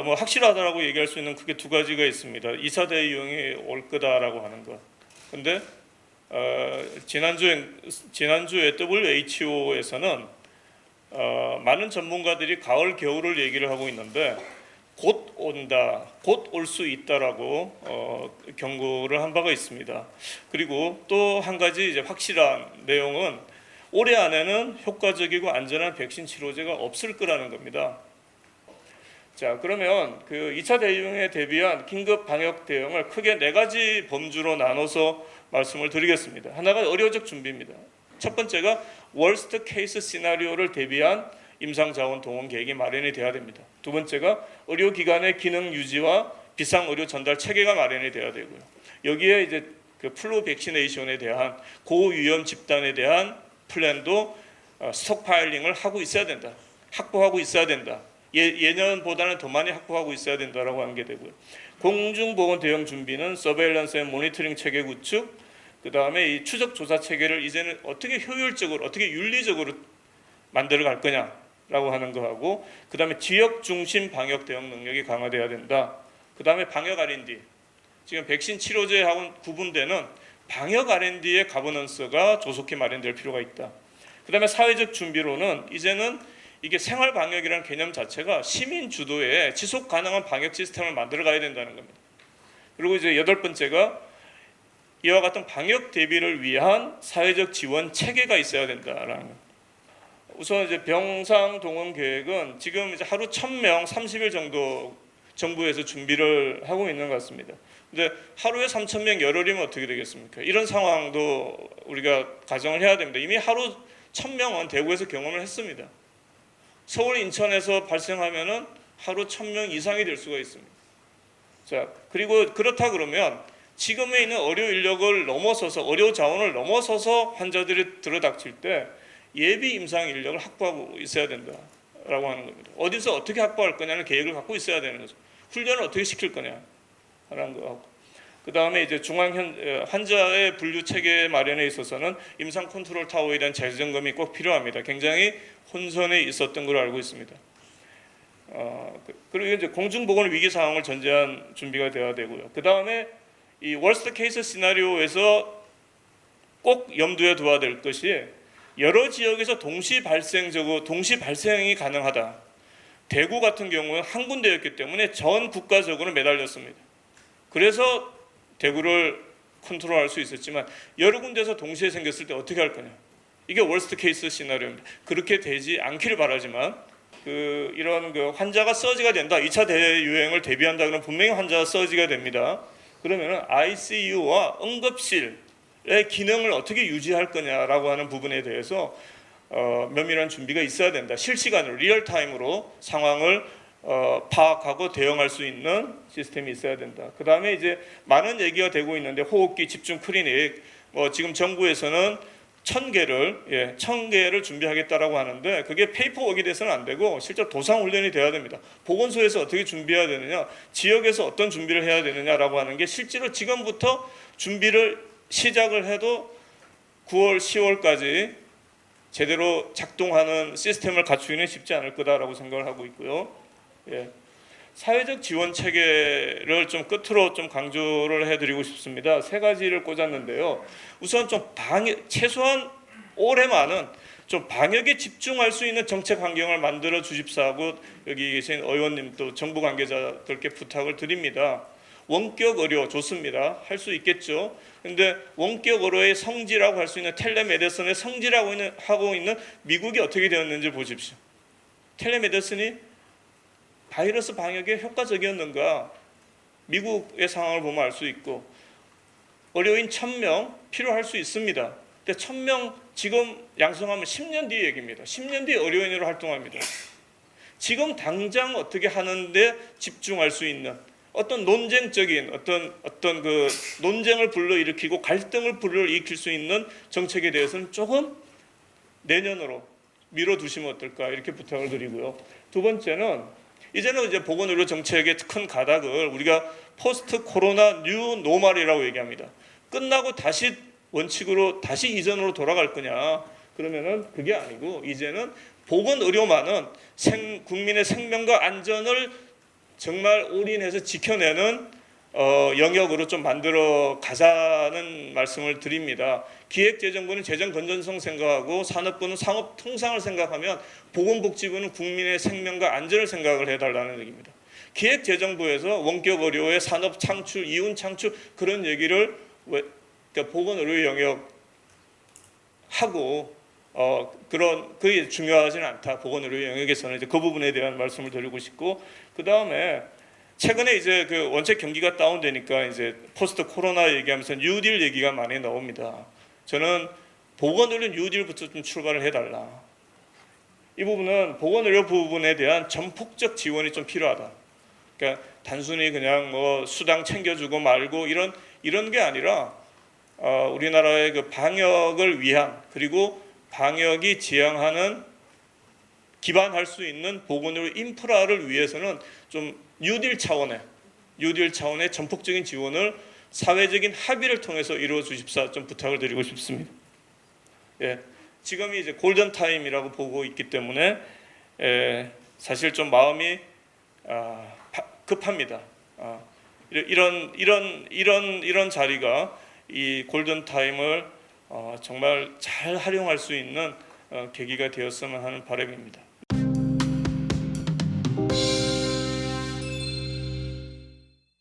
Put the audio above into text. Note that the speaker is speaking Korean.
뭐 확실하다라고 얘기할 수 있는 크게 두 가지가 있습니다. 2차 대유행이 올 거다라고 하는 것. 근데 지난주에 WHO에서는 많은 전문가들이 가을 겨울을 얘기를 하고 있는데 곧 온다, 곧 올 수 있다라고 경고를 한 바가 있습니다. 그리고 또 한 가지 이제 확실한 내용은 올해 안에는 효과적이고 안전한 백신 치료제가 없을 거라는 겁니다. 자, 그러면 그 2차 대유행에 대비한 긴급 방역 대응을 크게 네 가지 범주로 나눠서 말씀을 드리겠습니다. 하나가 의료적 준비입니다. 첫 번째가 월스트 케이스 시나리오를 대비한 임상자원 동원 계획이 마련이 돼야 됩니다. 두 번째가 의료기관의 기능 유지와 비상 의료 전달 체계가 마련이 돼야 되고요. 여기에 이제 그 플루 백시네이션에 대한 고위험 집단에 대한 플랜도 스톡파일링을 하고 있어야 된다. 확보하고 있어야 된다. 예년보다는 더 많이 확보하고 있어야 된다라고 하는 게 되고요. 공중보건 대응 준비는 서베일런스 앤 모니터링 체계 구축, 그 다음에 이 추적 조사 체계를 이제는 어떻게 효율적으로, 어떻게 윤리적으로 만들어 갈 거냐라고 하는 거하고, 그 다음에 지역 중심 방역 대응 능력이 강화돼야 된다. 그 다음에 방역 R&D, 지금 백신 치료제하고는 구분되는 방역 R&D의 가버넌스가 조속히 마련될 필요가 있다. 그 다음에 사회적 준비로는 이제는 이게 생활 방역이라는 개념 자체가 시민 주도의 지속 가능한 방역 시스템을 만들어 가야 된다는 겁니다. 그리고 이제 여덟 번째가 이와 같은 방역 대비를 위한 사회적 지원 체계가 있어야 된다라는 겁니다. 우선 이제 병상 동원 계획은 지금 이제 하루 1,000명 30일 정도 정부에서 준비를 하고 있는 것 같습니다. 근데 하루에 3,000명 열흘이면 어떻게 되겠습니까? 이런 상황도 우리가 가정을 해야 됩니다. 이미 하루 1,000명은 대구에서 경험을 했습니다. 서울, 인천에서 발생하면은 하루 1,000명 이상이 될 수가 있습니다. 자, 그리고 그렇다 그러면 지금에 있는 의료 인력을 넘어서서, 의료 자원을 넘어서서 환자들이 들어닥칠 때 예비 임상 인력을 확보하고 있어야 된다라고 하는 겁니다. 어디서 어떻게 확보할 거냐는 계획을 갖고 있어야 되는 거죠. 훈련을 어떻게 시킬 거냐 하는 거하고, 그 다음에 이제 환자의 분류 체계 마련에 있어서는 임상 컨트롤 타워에 대한 재점검이 꼭 필요합니다. 굉장히 혼선에 있었던 걸로 알고 있습니다. 그리고 이제 공중보건 위기 상황을 전제한 준비가 되어야 되고요. 그 다음에 이 월스트 케이스 시나리오에서 꼭 염두에 둬야 될 것이 여러 지역에서 동시 발생이 가능하다. 대구 같은 경우는 한 군데였기 때문에 전 국가적으로 매달렸습니다. 그래서 대구를 컨트롤할 수 있었지만 여러 군데서 동시에 생겼을 때 어떻게 할 거냐. 이게 월스트 케이스 시나리오입니다. 그렇게 되지 않기를 바라지만 이런 환자가 서지가 된다. 2차 대유행을 대비한다. 그러면 분명히 환자가 서지가 됩니다. 그러면 ICU와 응급실의 기능을 어떻게 유지할 거냐라고 하는 부분에 대해서 면밀한 준비가 있어야 된다. 실시간으로 리얼타임으로 상황을 파악하고 대응할 수 있는 시스템이 있어야 된다. 그 다음에 이제 많은 얘기가 되고 있는데 호흡기 집중 클리닉, 지금 정부에서는 1,000개를 준비하겠다라고 하는데 그게 페이퍼워크에 대해서는 안 되고 실제 도상 훈련이 돼야 됩니다. 보건소에서 어떻게 준비해야 되느냐, 지역에서 어떤 준비를 해야 되느냐라고 하는 게 실제로 지금부터 준비를 시작을 해도 9월, 10월까지 제대로 작동하는 시스템을 갖추기는 쉽지 않을 거다라고 생각을 하고 있고요. 사회적 지원 체계를 좀 끝으로 좀 강조를 해드리고 싶습니다. 세 가지를 꽂았는데요. 우선 좀 최소한 올해만은 좀 방역에 집중할 수 있는 정책 환경을 만들어 주십사하고 여기 계신 의원님 또 정부 관계자들께 부탁을 드립니다. 원격 의료 좋습니다. 할 수 있겠죠. 근데 원격 의료의 성지라고 할 수 있는 텔레메디슨의 성지라고 하고 있는 미국이 어떻게 되었는지 보십시오. 텔레메디슨이 바이러스 방역에 효과적이었는가? 미국의 상황을 보면 알 수 있고, 의료인 1,000명 필요할 수 있습니다. 근데 1,000명 지금 양성하면 10년 뒤 얘기입니다. 10년 뒤 의료인으로 활동합니다. 지금 당장 어떻게 하는데 집중할 수 있는 어떤 논쟁적인 어떤 그 논쟁을 불러일으키고 갈등을 불러일으킬 수 있는 정책에 대해서는 조금 내년으로 미뤄두시면 어떨까 이렇게 부탁을 드리고요. 두 번째는 이제는 이제 보건의료 정책의 큰 가닥을 우리가 포스트 코로나 뉴 노멀이라고 얘기합니다. 끝나고 다시 원칙으로 다시 이전으로 돌아갈 거냐? 그러면은 그게 아니고 이제는 보건의료만은 국민의 생명과 안전을 정말 올인해서 지켜내는 영역으로 좀 만들어 가자는 말씀을 드립니다. 기획재정부는 재정 건전성 생각하고 산업부는 산업 통상을 생각하면 보건복지부는 국민의 생명과 안전을 생각을 해달라는 얘기입니다. 기획재정부에서 원격 의료의 산업 창출, 이윤 창출 그런 얘기를 그러니까 보건의료 영역 하고 그게 중요하지는 않다. 보건의료 영역에서는 이제 그 부분에 대한 말씀을 드리고 싶고, 그 다음에 최근에 이제 그 원체 경기가 다운되니까 이제 포스트 코로나 얘기하면서 뉴딜 얘기가 많이 나옵니다. 저는 보건의료 뉴딜부터 좀 출발을 해달라. 이 부분은 보건의료 부분에 대한 전폭적 지원이 좀 필요하다. 그러니까 단순히 그냥 뭐 수당 챙겨주고 말고 이런 게 아니라 우리나라의 그 방역을 위한, 그리고 방역이 지향하는 기반할 수 있는 보건의료 인프라를 위해서는 좀 뉴딜 차원의 전폭적인 지원을 사회적인 합의를 통해서 이루어 주십사 좀 부탁을 드리고 싶습니다. 예, 지금이 이제 골든 타임이라고 보고 있기 때문에 사실 좀 마음이 급합니다. 이런 자리가 이 골든 타임을 정말 잘 활용할 수 있는 계기가 되었으면 하는 바람입니다.